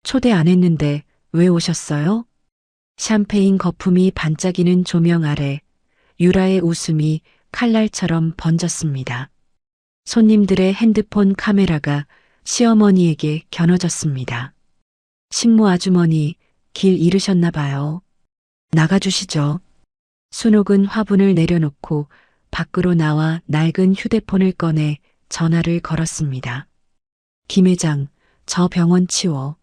초대 안 했는데 왜 오셨어요? 샴페인 거품이 반짝이는 조명 아래 유라의 웃음이 칼날처럼 번졌습니다. 손님들의 핸드폰 카메라가 시어머니에게 겨눠졌습니다. 식모 아주머니, 길 잃으셨나 봐요. 나가주시죠. 순옥은 화분을 내려놓고 밖으로 나와 낡은 휴대폰을 꺼내 전화를 걸었습니다. 김 회장, 저 병원 치워.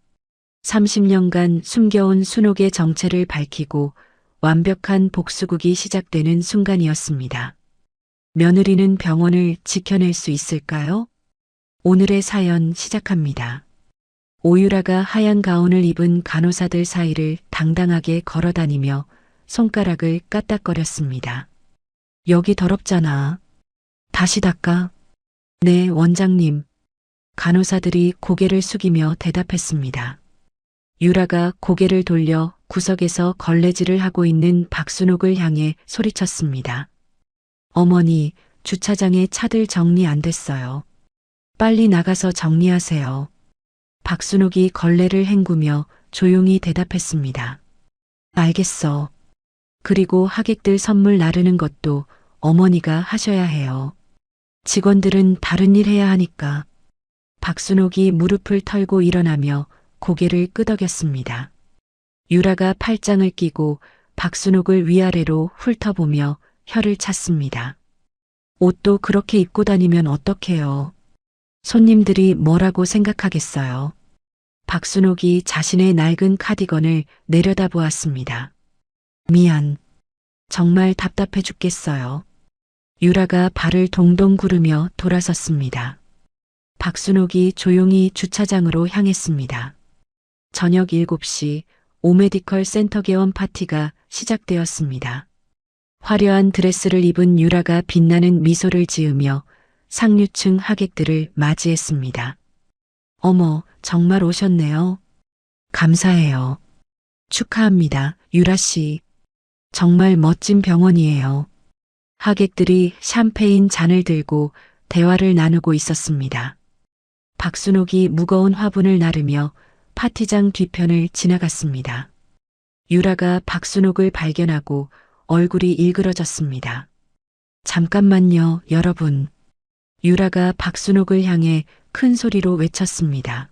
30년간 숨겨온 순옥의 정체를 밝히고 완벽한 복수극이 시작되는 순간이었습니다. 며느리는 병원을 지켜낼 수 있을까요? 오늘의 사연 시작합니다. 오유라가 하얀 가운을 입은 간호사들 사이를 당당하게 걸어다니며 손가락을 까딱거렸습니다. 여기 더럽잖아. 다시 닦아. 네, 원장님. 간호사들이 고개를 숙이며 대답했습니다. 유라가 고개를 돌려 구석에서 걸레질을 하고 있는 박순옥을 향해 소리쳤습니다. 어머니, 주차장에 차들 정리 안 됐어요. 빨리 나가서 정리하세요. 박순옥이 걸레를 헹구며 조용히 대답했습니다. 알겠어. 그리고 하객들 선물 나르는 것도 어머니가 하셔야 해요. 직원들은 다른 일 해야 하니까. 박순옥이 무릎을 털고 일어나며 고개를 끄덕였습니다. 유라가 팔짱을 끼고 박순옥을 위아래로 훑어보며 혀를 찼습니다. 옷도 그렇게 입고 다니면 어떡해요. 손님들이 뭐라고 생각하겠어요. 박순옥이 자신의 낡은 카디건을 내려다보았습니다. 미안. 정말 답답해 죽겠어요. 유라가 발을 동동 구르며 돌아섰습니다. 박순옥이 조용히 주차장으로 향했습니다. 저녁 7시 오메디컬 센터 개원 파티가 시작되었습니다. 화려한 드레스를 입은 유라가 빛나는 미소를 지으며 상류층 하객들을 맞이했습니다. 어머, 정말 오셨네요. 감사해요. 축하합니다, 유라 씨. 정말 멋진 병원이에요. 하객들이 샴페인 잔을 들고 대화를 나누고 있었습니다. 박순옥이 무거운 화분을 나르며 파티장 뒤편을 지나갔습니다. 유라가 박순옥을 발견하고 얼굴이 일그러졌습니다. 잠깐만요, 여러분. 유라가 박순옥을 향해 큰 소리로 외쳤습니다.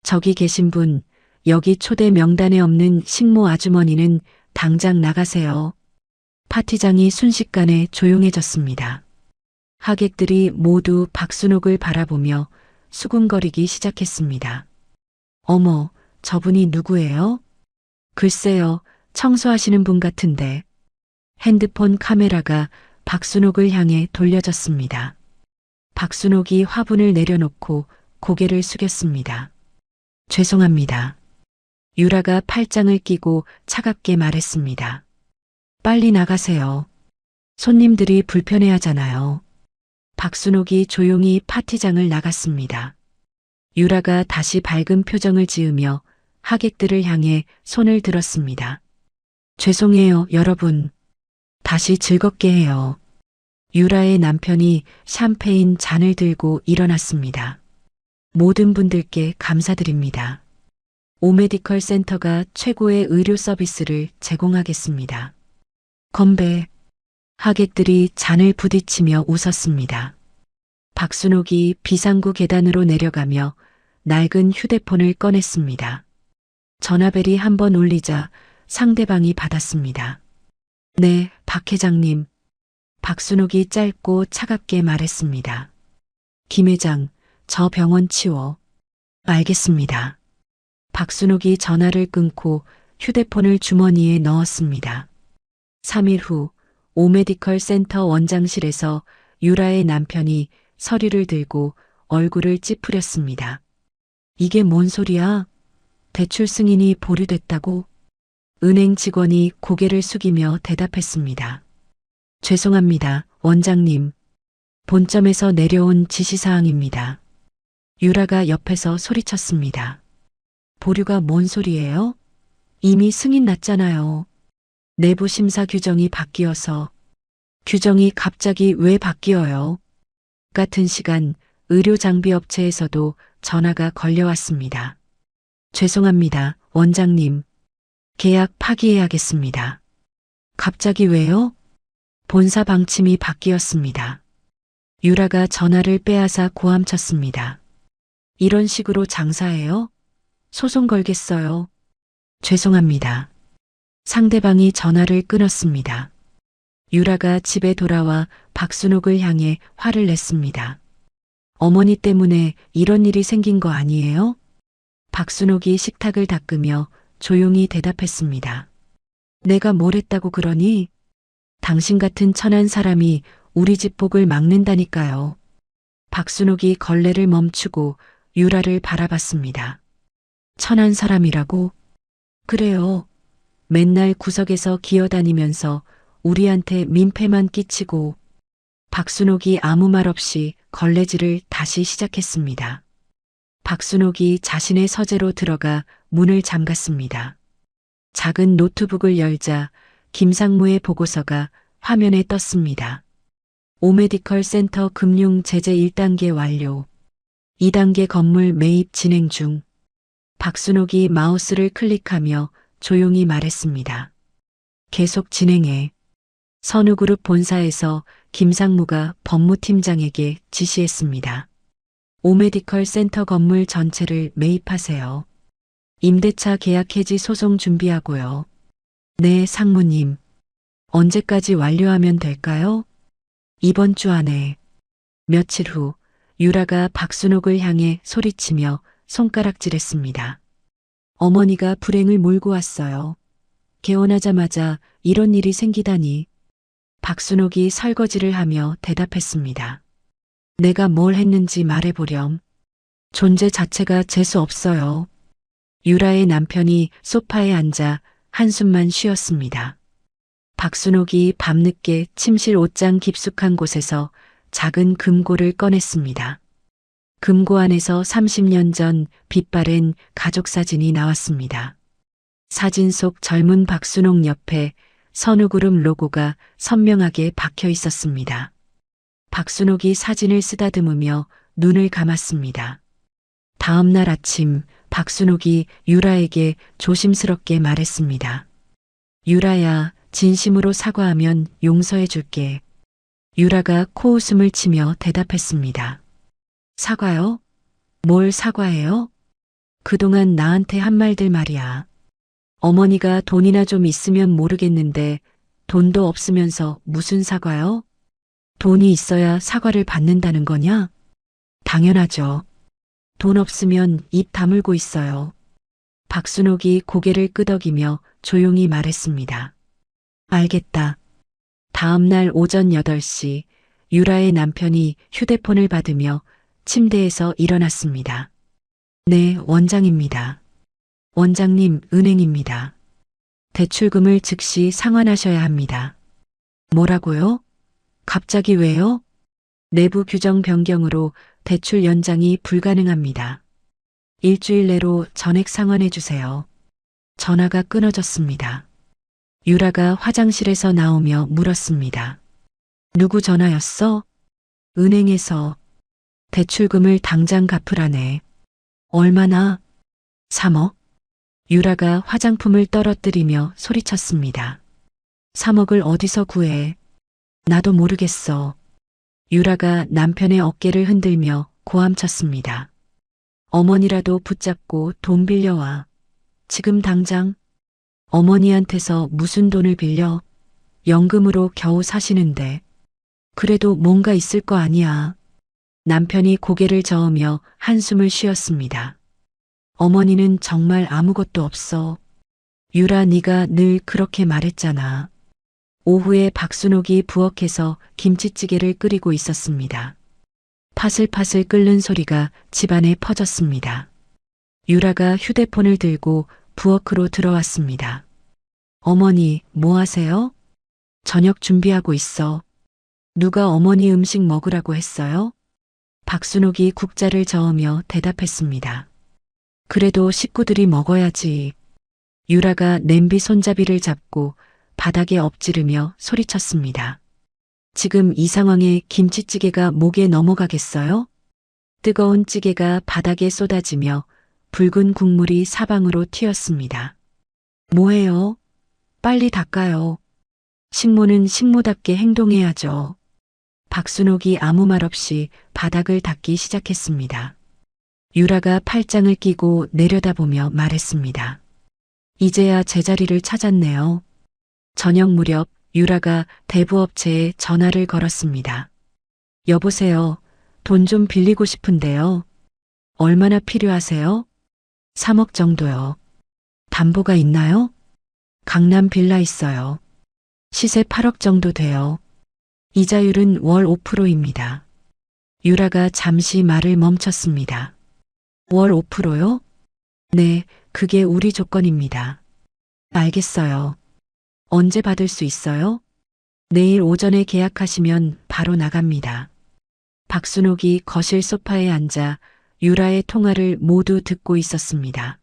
저기 계신 분, 여기 초대 명단에 없는 식모 아주머니는 당장 나가세요. 파티장이 순식간에 조용해졌습니다. 하객들이 모두 박순옥을 바라보며 수군거리기 시작했습니다. 어머, 저분이 누구예요? 글쎄요, 청소하시는 분 같은데. 핸드폰 카메라가 박순옥을 향해 돌려졌습니다. 박순옥이 화분을 내려놓고 고개를 숙였습니다. 죄송합니다. 유라가 팔짱을 끼고 차갑게 말했습니다. 빨리 나가세요. 손님들이 불편해하잖아요. 박순옥이 조용히 파티장을 나갔습니다. 유라가 다시 밝은 표정을 지으며 하객들을 향해 손을 들었습니다. 죄송해요, 여러분. 다시 즐겁게 해요. 유라의 남편이 샴페인 잔을 들고 일어났습니다. 모든 분들께 감사드립니다. 오메디컬 센터가 최고의 의료 서비스를 제공하겠습니다. 건배. 하객들이 잔을 부딪히며 웃었습니다. 박순옥이 비상구 계단으로 내려가며 낡은 휴대폰을 꺼냈습니다. 전화벨이 한 번 울리자 상대방이 받았습니다. 네, 박 회장님. 박순옥이 짧고 차갑게 말했습니다. 김 회장, 저 병원 치워. 알겠습니다. 박순옥이 전화를 끊고 휴대폰을 주머니에 넣었습니다. 3일 후 오메디컬 센터 원장실에서 유라의 남편이 서류를 들고 얼굴을 찌푸렸습니다. 이게 뭔 소리야? 대출 승인이 보류됐다고? 은행 직원이 고개를 숙이며 대답했습니다. 죄송합니다, 원장님. 본점에서 내려온 지시사항입니다. 유라가 옆에서 소리쳤습니다. 보류가 뭔 소리예요? 이미 승인 났잖아요. 내부 심사 규정이 바뀌어서. 규정이 갑자기 왜 바뀌어요? 같은 시간 의료 장비 업체에서도 전화가 걸려왔습니다. 죄송합니다, 원장님. 계약 파기해야겠습니다. 갑자기 왜요? 본사 방침이 바뀌었습니다. 유라가 전화를 빼앗아 고함쳤습니다. 이런 식으로 장사해요? 소송 걸겠어요. 죄송합니다. 상대방이 전화를 끊었습니다. 유라가 집에 돌아와 박순옥을 향해 화를 냈습니다. 어머니 때문에 이런 일이 생긴 거 아니에요? 박순옥이 식탁을 닦으며 조용히 대답했습니다. 내가 뭘 했다고 그러니? 당신 같은 천한 사람이 우리 집 복을 막는다니까요. 박순옥이 걸레를 멈추고 유라를 바라봤습니다. 천한 사람이라고? 그래요. 맨날 구석에서 기어다니면서 우리한테 민폐만 끼치고. 박순옥이 아무 말 없이 걸레질을 다시 시작했습니다. 박순옥이 자신의 서재로 들어가 문을 잠갔습니다. 작은 노트북을 열자 김상무의 보고서가 화면에 떴습니다. 오메디컬 센터 금융 제재 1단계 완료. 2단계 건물 매입 진행 중. 박순옥이 마우스를 클릭하며 조용히 말했습니다. 계속 진행해. 선우그룹 본사에서 김상무가 법무팀장에게 지시했습니다. 오메디컬 센터 건물 전체를 매입하세요. 임대차 계약 해지 소송 준비하고요. 네, 상무님. 언제까지 완료하면 될까요? 이번 주 안에. 며칠 후 유라가 박순옥을 향해 소리치며 손가락질했습니다. 어머니가 불행을 몰고 왔어요. 개원하자마자 이런 일이 생기다니. 박순옥이 설거지를 하며 대답했습니다. 내가 뭘 했는지 말해보렴. 존재 자체가 재수 없어요. 유라의 남편이 소파에 앉아 한숨만 쉬었습니다. 박순옥이 밤늦게 침실 옷장 깊숙한 곳에서 작은 금고를 꺼냈습니다. 금고 안에서 30년 전 빛바랜 가족 사진이 나왔습니다. 사진 속 젊은 박순옥 옆에 선우그룹 로고가 선명하게 박혀 있었습니다. 박순옥이 사진을 쓰다듬으며 눈을 감았습니다. 다음 날 아침 박순옥이 유라에게 조심스럽게 말했습니다. 유라야, 진심으로 사과하면 용서해 줄게. 유라가 코웃음을 치며 대답했습니다. 사과요? 뭘 사과해요? 그동안 나한테 한 말들 말이야. 어머니가 돈이나 좀 있으면 모르겠는데 돈도 없으면서 무슨 사과요? 돈이 있어야 사과를 받는다는 거냐? 당연하죠. 돈 없으면 입 다물고 있어요. 박순옥이 고개를 끄덕이며 조용히 말했습니다. 알겠다. 다음 날 오전 8시 유라의 남편이 휴대폰을 받으며 침대에서 일어났습니다. 네, 원장입니다. 원장님, 은행입니다. 대출금을 즉시 상환하셔야 합니다. 뭐라고요? 갑자기 왜요? 내부 규정 변경으로 대출 연장이 불가능합니다. 일주일 내로 전액 상환해 주세요. 전화가 끊어졌습니다. 유라가 화장실에서 나오며 물었습니다. 누구 전화였어? 은행에서. 대출금을 당장 갚으라네. 얼마나? 3억? 유라가 화장품을 떨어뜨리며 소리쳤습니다. 3억을 어디서 구해? 나도 모르겠어. 유라가 남편의 어깨를 흔들며 고함쳤습니다. 어머니라도 붙잡고 돈 빌려와. 지금 당장. 어머니한테서 무슨 돈을 빌려? 연금으로 겨우 사시는데. 그래도 뭔가 있을 거 아니야. 남편이 고개를 저으며 한숨을 쉬었습니다. 어머니는 정말 아무것도 없어. 유라, 네가 늘 그렇게 말했잖아. 오후에 박순옥이 부엌에서 김치찌개를 끓이고 있었습니다. 파슬파슬 끓는 소리가 집안에 퍼졌습니다. 유라가 휴대폰을 들고 부엌으로 들어왔습니다. 어머니, 뭐 하세요? 저녁 준비하고 있어. 누가 어머니 음식 먹으라고 했어요? 박순옥이 국자를 저으며 대답했습니다. 그래도 식구들이 먹어야지. 유라가 냄비 손잡이를 잡고 바닥에 엎지르며 소리쳤습니다. 지금 이 상황에 김치찌개가 목에 넘어가겠어요? 뜨거운 찌개가 바닥에 쏟아지며 붉은 국물이 사방으로 튀었습니다. 뭐해요? 빨리 닦아요. 식모는 식모답게 행동해야죠. 박순옥이 아무 말 없이 바닥을 닦기 시작했습니다. 유라가 팔짱을 끼고 내려다보며 말했습니다. 이제야 제자리를 찾았네요. 저녁 무렵 유라가 대부업체에 전화를 걸었습니다. 여보세요. 돈 좀 빌리고 싶은데요. 얼마나 필요하세요? 3억 정도요. 담보가 있나요? 강남 빌라 있어요. 시세 8억 정도 돼요. 이자율은 월 5%입니다. 유라가 잠시 말을 멈췄습니다. 월 5%요? 네, 그게 우리 조건입니다. 알겠어요. 언제 받을 수 있어요? 내일 오전에 계약하시면 바로 나갑니다. 박순옥이 거실 소파에 앉아 유라의 통화를 모두 듣고 있었습니다.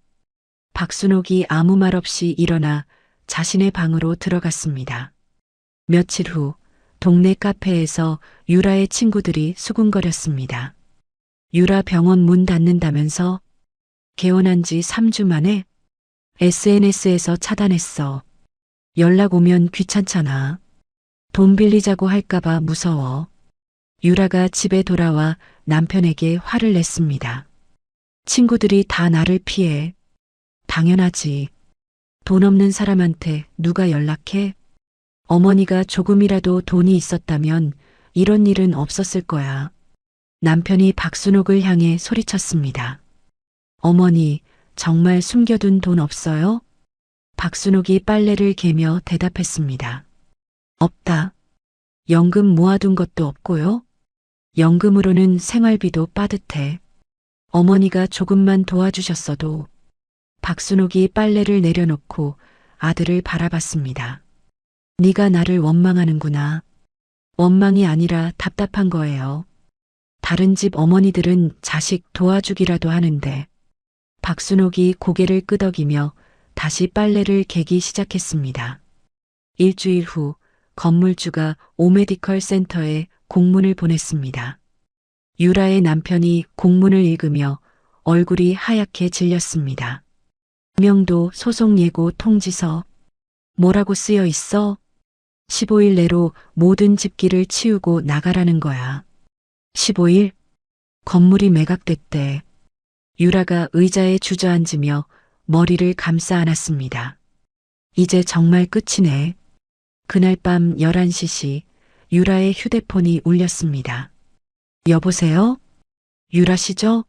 박순옥이 아무 말 없이 일어나 자신의 방으로 들어갔습니다. 며칠 후 동네 카페에서 유라의 친구들이 수군거렸습니다. 유라 병원 문 닫는다면서? 개원한 지 3주 만에? SNS에서 차단했어. 연락 오면 귀찮잖아. 돈 빌리자고 할까봐 무서워. 유라가 집에 돌아와 남편에게 화를 냈습니다. 친구들이 다 나를 피해. 당연하지. 돈 없는 사람한테 누가 연락해? 어머니가 조금이라도 돈이 있었다면 이런 일은 없었을 거야. 남편이 박순옥을 향해 소리쳤습니다. 어머니, 정말 숨겨둔 돈 없어요? 박순옥이 빨래를 개며 대답했습니다. 없다. 연금 모아둔 것도 없고요. 연금으로는 생활비도 빠듯해. 어머니가 조금만 도와주셨어도. 박순옥이 빨래를 내려놓고 아들을 바라봤습니다. 네가 나를 원망하는구나. 원망이 아니라 답답한 거예요. 다른 집 어머니들은 자식 도와주기라도 하는데. 박순옥이 고개를 끄덕이며 다시 빨래를 개기 시작했습니다. 일주일 후 건물주가 오메디컬 센터에 공문을 보냈습니다. 유라의 남편이 공문을 읽으며 얼굴이 하얗게 질렸습니다. 명도 소송 예고 통지서. 뭐라고 쓰여 있어? 15일 내로 모든 집기를 치우고 나가라는 거야. 15일? 건물이 매각됐대. 유라가 의자에 주저앉으며 머리를 감싸 안았습니다. 이제 정말 끝이네. 그날 밤 11시 유라의 휴대폰이 울렸습니다. 여보세요? 유라 씨죠?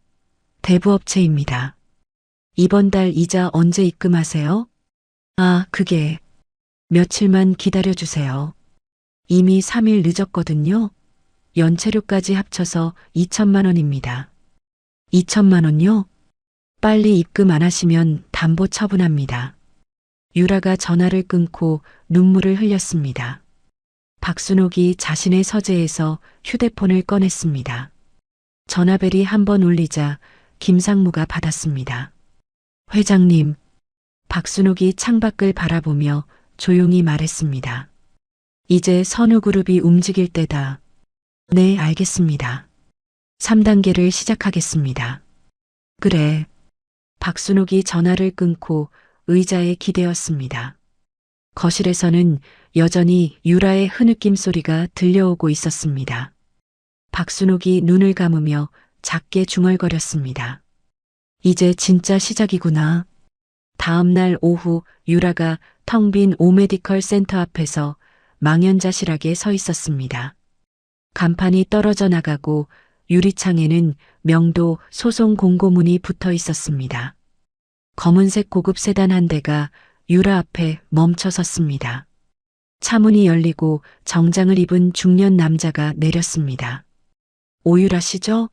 대부업체입니다. 이번 달 이자 언제 입금하세요? 아, 그게 며칠만 기다려주세요. 이미 3일 늦었거든요. 연체료까지 합쳐서 2천만 원입니다. 2천만 원요? 빨리 입금 안 하시면 담보 처분합니다. 유라가 전화를 끊고 눈물을 흘렸습니다. 박순옥이 자신의 서재에서 휴대폰을 꺼냈습니다. 전화벨이 한 번 울리자 김상무가 받았습니다. 회장님, 박순옥이 창밖을 바라보며 조용히 말했습니다. 이제 선우그룹이 움직일 때다. 네, 알겠습니다. 3단계를 시작하겠습니다. 그래. 박순옥이 전화를 끊고 의자에 기대었습니다. 거실에서는 여전히 유라의 흐느낌 소리가 들려오고 있었습니다. 박순옥이 눈을 감으며 작게 중얼거렸습니다. 이제 진짜 시작이구나. 다음 날 오후 유라가 텅 빈 오메디컬 센터 앞에서 망연자실하게 서 있었습니다. 간판이 떨어져 나가고 유리창에는 명도 소송 공고문이 붙어 있었습니다. 검은색 고급 세단 한 대가 유라 앞에 멈춰 섰습니다. 차문이 열리고 정장을 입은 중년 남자가 내렸습니다. 오유라 씨죠?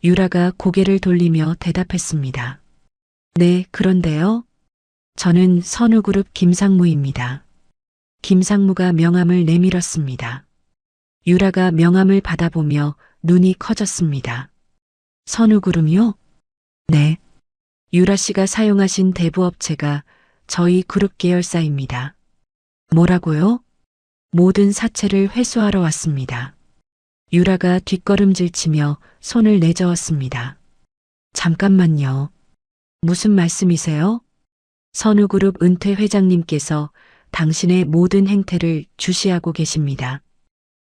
유라가 고개를 돌리며 대답했습니다. 네, 그런데요. 저는 선우그룹 김상무입니다. 김상무가 명함을 내밀었습니다. 유라가 명함을 받아보며 눈이 커졌습니다. 선우그룹이요? 네. 유라 씨가 사용하신 대부업체가 저희 그룹 계열사입니다. 뭐라고요? 모든 사채를 회수하러 왔습니다. 유라가 뒷걸음질 치며 손을 내저었습니다. 잠깐만요. 무슨 말씀이세요? 선우그룹 은퇴 회장님께서 당신의 모든 행태를 주시하고 계십니다.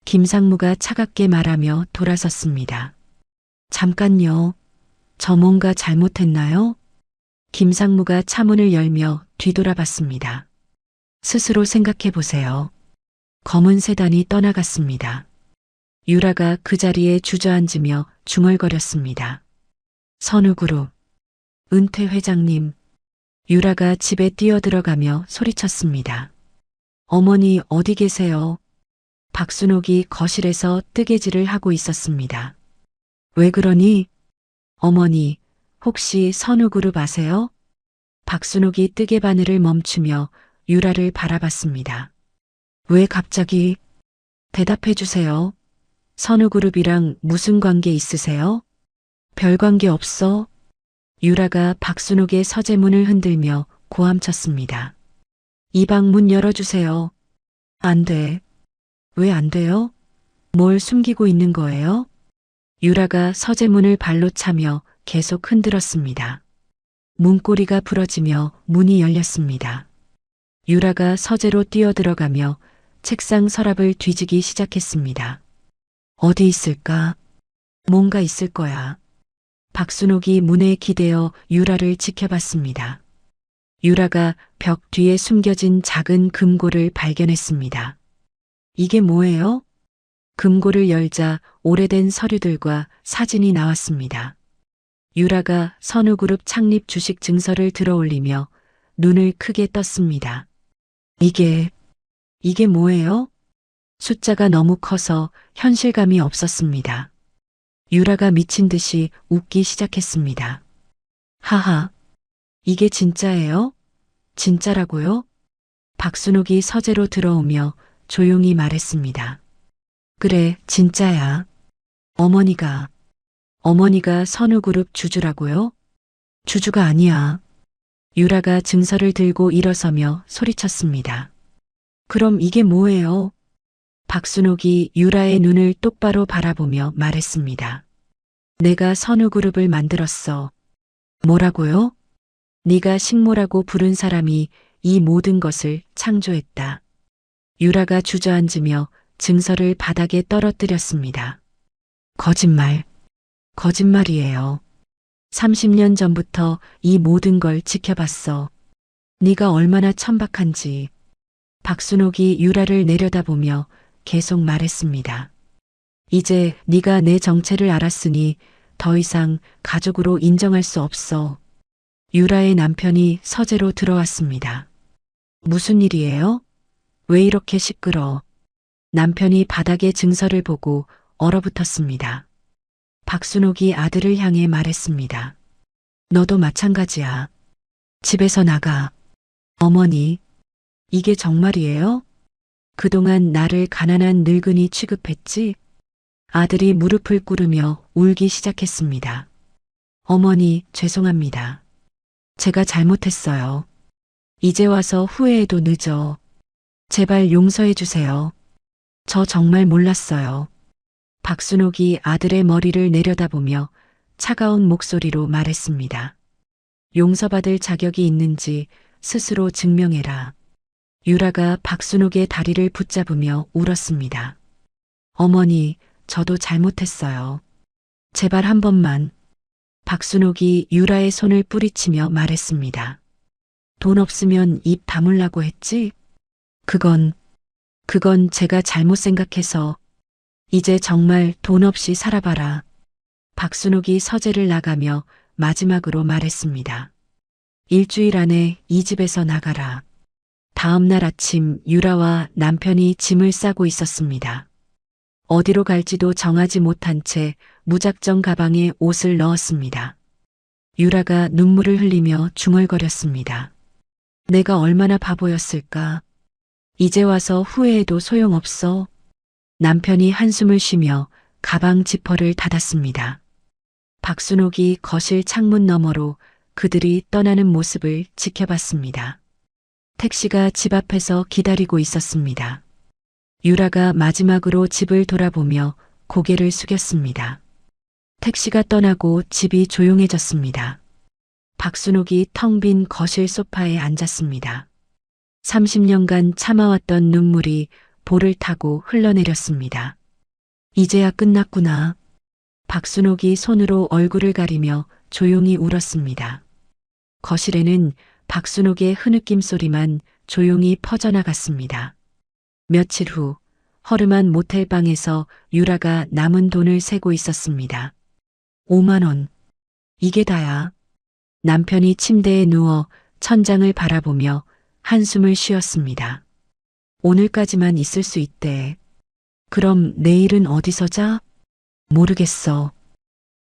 김상무가 차갑게 말하며 돌아섰습니다. 잠깐요. 저 뭔가 잘못했나요? 김상무가 차문을 열며 뒤돌아봤습니다. 스스로 생각해 보세요. 검은 세단이 떠나갔습니다. 유라가 그 자리에 주저앉으며 중얼거렸습니다. 선우그룹 은퇴 회장님. 유라가 집에 뛰어들어가며 소리쳤습니다. 어머니 어디 계세요? 박순옥이 거실에서 뜨개질을 하고 있었습니다. 왜 그러니? 어머니, 혹시 선우그룹 아세요? 박순옥이 뜨개 바늘을 멈추며 유라를 바라봤습니다. 왜 갑자기? 대답해 주세요. 선우그룹이랑 무슨 관계 있으세요? 별 관계 없어. 유라가 박순옥의 서재문을 흔들며 고함쳤습니다. 이 방 문 열어주세요. 안 돼. 왜 안 돼요? 뭘 숨기고 있는 거예요? 유라가 서재문을 발로 차며 계속 흔들었습니다. 문고리가 부러지며 문이 열렸습니다. 유라가 서재로 뛰어들어가며 책상 서랍을 뒤지기 시작했습니다. 어디 있을까? 뭔가 있을 거야. 박순옥이 문에 기대어 유라를 지켜봤습니다. 유라가 벽 뒤에 숨겨진 작은 금고를 발견했습니다. 이게 뭐예요? 금고를 열자 오래된 서류들과 사진이 나왔습니다. 유라가 선우그룹 창립 주식 증서를 들어올리며 눈을 크게 떴습니다. 이게 뭐예요? 숫자가 너무 커서 현실감이 없었습니다. 유라가 미친 듯이 웃기 시작했습니다. 하하, 이게 진짜예요? 진짜라고요? 박순옥이 서재로 들어오며 조용히 말했습니다. 그래, 진짜야. 어머니가 선우그룹 주주라고요? 주주가 아니야. 유라가 증서를 들고 일어서며 소리쳤습니다. 그럼 이게 뭐예요? 박순옥이 유라의 눈을 똑바로 바라보며 말했습니다. 내가 선우그룹을 만들었어. 뭐라고요? 네가 식모라고 부른 사람이 이 모든 것을 창조했다. 유라가 주저앉으며 증서를 바닥에 떨어뜨렸습니다. 거짓말이에요. 30년 전부터 이 모든 걸 지켜봤어. 네가 얼마나 천박한지. 박순옥이 유라를 내려다보며 계속 말했습니다. 이제 네가 내 정체를 알았으니 더 이상 가족으로 인정할 수 없어. 유라의 남편이 서재로 들어왔습니다. 무슨 일이에요? 왜 이렇게 시끄러? 남편이 바닥에 증서를 보고 얼어붙었습니다. 박순옥이 아들을 향해 말했습니다. 너도 마찬가지야. 집에서 나가. 어머니, 이게 정말이에요? 그동안 나를 가난한 늙은이 취급했지? 아들이 무릎을 꿇으며 울기 시작했습니다. 어머니, 죄송합니다. 제가 잘못했어요. 이제 와서 후회해도 늦어. 제발 용서해 주세요. 저 정말 몰랐어요. 박순옥이 아들의 머리를 내려다보며 차가운 목소리로 말했습니다. 용서받을 자격이 있는지 스스로 증명해라. 유라가 박순옥의 다리를 붙잡으며 울었습니다. 어머니, 저도 잘못했어요. 제발 한 번만. 박순옥이 유라의 손을 뿌리치며 말했습니다. 돈 없으면 입 다물라고 했지? 그건 제가 잘못 생각해서. 이제 정말 돈 없이 살아봐라. 박순옥이 서재를 나가며 마지막으로 말했습니다. 일주일 안에 이 집에서 나가라. 다음 날 아침 유라와 남편이 짐을 싸고 있었습니다. 어디로 갈지도 정하지 못한 채 무작정 가방에 옷을 넣었습니다. 유라가 눈물을 흘리며 중얼거렸습니다. 내가 얼마나 바보였을까. 이제 와서 후회해도 소용없어. 남편이 한숨을 쉬며 가방 지퍼를 닫았습니다. 박순옥이 거실 창문 너머로 그들이 떠나는 모습을 지켜봤습니다. 택시가 집 앞에서 기다리고 있었습니다. 유라가 마지막으로 집을 돌아보며 고개를 숙였습니다. 택시가 떠나고 집이 조용해졌습니다. 박순옥이 텅 빈 거실 소파에 앉았습니다. 30년간 참아왔던 눈물이 볼을 타고 흘러내렸습니다. 이제야 끝났구나. 박순옥이 손으로 얼굴을 가리며 조용히 울었습니다. 거실에는 박순옥의 흐느낌 소리만 조용히 퍼져나갔습니다. 며칠 후 허름한 모텔방에서 유라가 남은 돈을 세고 있었습니다. 5만 원. 이게 다야. 남편이 침대에 누워 천장을 바라보며 한숨을 쉬었습니다. 오늘까지만 있을 수 있대. 그럼 내일은 어디서 자? 모르겠어.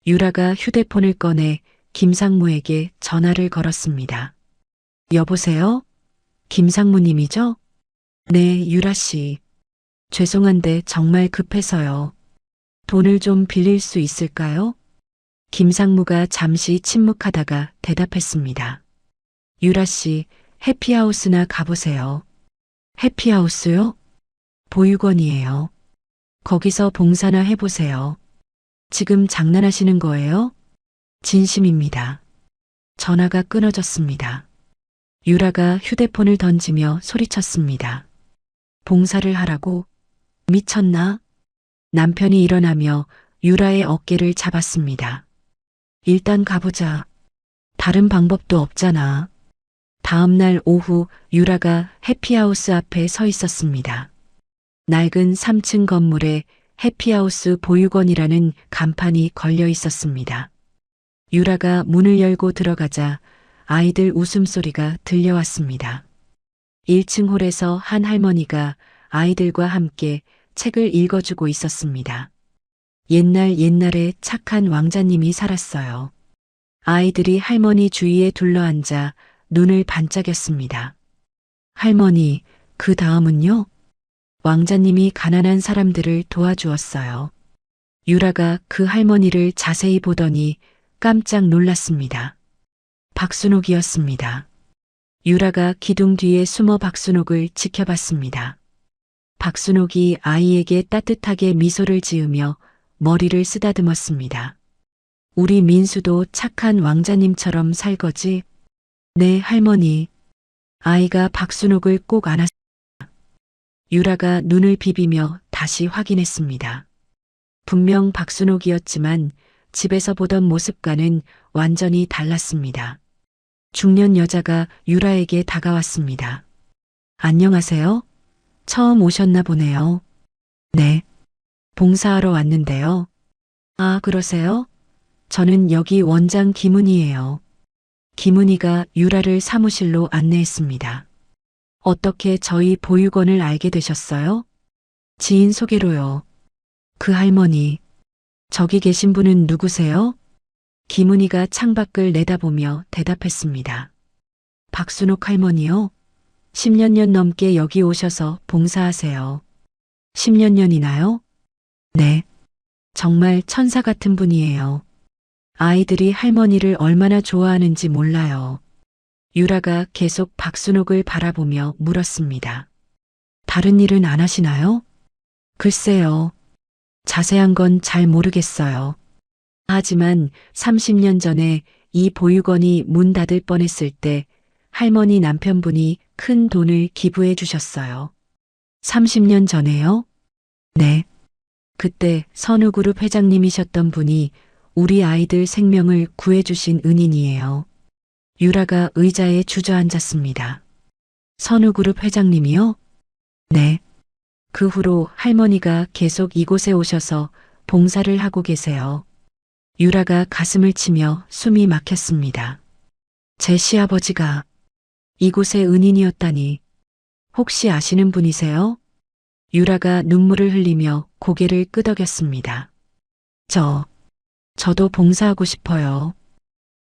유라가 휴대폰을 꺼내 김상무에게 전화를 걸었습니다. 여보세요? 김상무님이죠? 네, 유라 씨. 죄송한데 정말 급해서요. 돈을 좀 빌릴 수 있을까요? 김상무가 잠시 침묵하다가 대답했습니다. 유라 씨, 해피하우스나 가보세요. 해피하우스요? 보육원이에요. 거기서 봉사나 해보세요. 지금 장난하시는 거예요? 진심입니다. 전화가 끊어졌습니다. 유라가 휴대폰을 던지며 소리쳤습니다. 봉사를 하라고? 미쳤나? 남편이 일어나며 유라의 어깨를 잡았습니다. 일단 가보자. 다른 방법도 없잖아. 다음 날 오후 유라가 해피하우스 앞에 서 있었습니다. 낡은 3층 건물에 해피하우스 보육원이라는 간판이 걸려 있었습니다. 유라가 문을 열고 들어가자 아이들 웃음소리가 들려왔습니다. 1층 홀에서 한 할머니가 아이들과 함께 책을 읽어주고 있었습니다. 옛날에 착한 왕자님이 살았어요. 아이들이 할머니 주위에 둘러앉아 눈을 반짝였습니다. 할머니, 그 다음은요? 왕자님이 가난한 사람들을 도와주었어요. 유라가 그 할머니를 자세히 보더니 깜짝 놀랐습니다. 박순옥이었습니다. 유라가 기둥 뒤에 숨어 박순옥을 지켜봤습니다. 박순옥이 아이에게 따뜻하게 미소를 지으며 머리를 쓰다듬었습니다. 우리 민수도 착한 왕자님처럼 살 거지? 네, 할머니. 아이가 박순옥을 꼭 안았습니다. 유라가 눈을 비비며 다시 확인했습니다. 분명 박순옥이었지만 집에서 보던 모습과는 완전히 달랐습니다. 중년 여자가 유라에게 다가왔습니다. 안녕하세요. 처음 오셨나 보네요. 네. 봉사하러 왔는데요. 아, 그러세요? 저는 여기 원장 김은희예요. 김은희가 유라를 사무실로 안내했습니다. 어떻게 저희 보육원을 알게 되셨어요? 지인 소개로요. 그 할머니, 저기 계신 분은 누구세요? 김은희가 창밖을 내다보며 대답했습니다. 박순옥 할머니요? 10년 넘게 여기 오셔서 봉사하세요. 10년이나요? 네. 정말 천사 같은 분이에요. 아이들이 할머니를 얼마나 좋아하는지 몰라요. 유라가 계속 박순옥을 바라보며 물었습니다. 다른 일은 안 하시나요? 글쎄요. 자세한 건 잘 모르겠어요. 하지만 30년 전에 이 보육원이 문 닫을 뻔했을 때 할머니 남편분이 큰 돈을 기부해 주셨어요. 30년 전에요? 네. 그때 선우그룹 회장님이셨던 분이 우리 아이들 생명을 구해주신 은인이에요. 유라가 의자에 주저앉았습니다. 선우그룹 회장님이요? 네. 그 후로 할머니가 계속 이곳에 오셔서 봉사를 하고 계세요. 유라가 가슴을 치며 숨이 막혔습니다. 제 시아버지가 이곳의 은인이었다니. 혹시 아시는 분이세요? 유라가 눈물을 흘리며 고개를 끄덕였습니다. 저도 봉사하고 싶어요.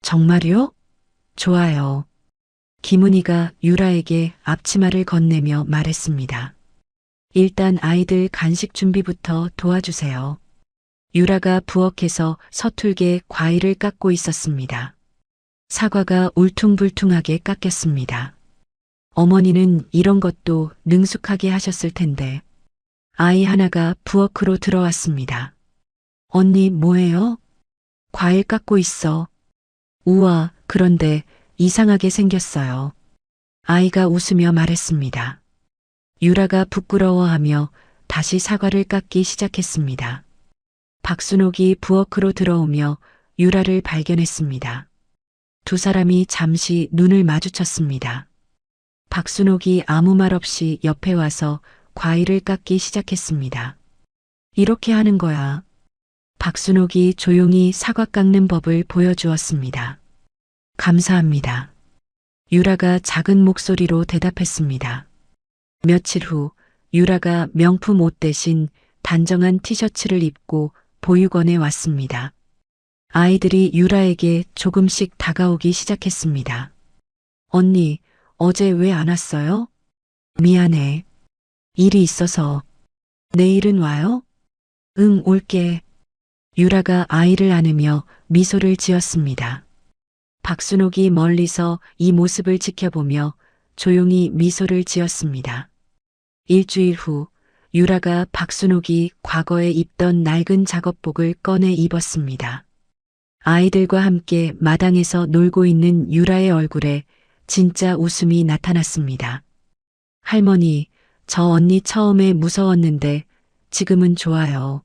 정말요? 좋아요. 김은희가 유라에게 앞치마를 건네며 말했습니다. 일단 아이들 간식 준비부터 도와주세요. 유라가 부엌에서 서툴게 과일을 깎고 있었습니다. 사과가 울퉁불퉁하게 깎였습니다. 어머니는 이런 것도 능숙하게 하셨을 텐데. 아이 하나가 부엌으로 들어왔습니다. 언니 뭐해요? 과일 깎고 있어. 우와, 그런데 이상하게 생겼어요. 아이가 웃으며 말했습니다. 유라가 부끄러워하며 다시 사과를 깎기 시작했습니다. 박순옥이 부엌으로 들어오며 유라를 발견했습니다. 두 사람이 잠시 눈을 마주쳤습니다. 박순옥이 아무 말 없이 옆에 와서 과일을 깎기 시작했습니다. 이렇게 하는 거야. 박순옥이 조용히 사과 깎는 법을 보여주었습니다. 감사합니다. 유라가 작은 목소리로 대답했습니다. 며칠 후 유라가 명품 옷 대신 단정한 티셔츠를 입고 보육원에 왔습니다. 아이들이 유라에게 조금씩 다가오기 시작했습니다. 언니, 어제 왜 안 왔어요? 미안해. 일이 있어서. 내일은 와요? 응, 올게. 유라가 아이를 안으며 미소를 지었습니다. 박순옥이 멀리서 이 모습을 지켜보며 조용히 미소를 지었습니다. 일주일 후 유라가 박순옥이 과거에 입던 낡은 작업복을 꺼내 입었습니다. 아이들과 함께 마당에서 놀고 있는 유라의 얼굴에 진짜 웃음이 나타났습니다. 할머니, 저 언니 처음에 무서웠는데 지금은 좋아요.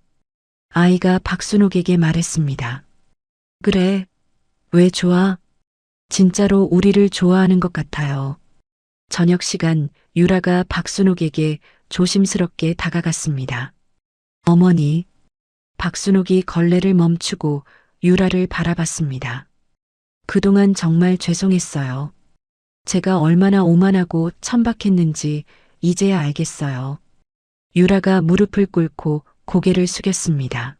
아이가 박순옥에게 말했습니다. 그래, 왜 좋아? 진짜로 우리를 좋아하는 것 같아요. 저녁 시간 유라가 박순옥에게 조심스럽게 다가갔습니다. 어머니, 박순옥이 걸레를 멈추고 유라를 바라봤습니다. 그동안 정말 죄송했어요. 제가 얼마나 오만하고 천박했는지 이제야 알겠어요. 유라가 무릎을 꿇고 고개를 숙였습니다.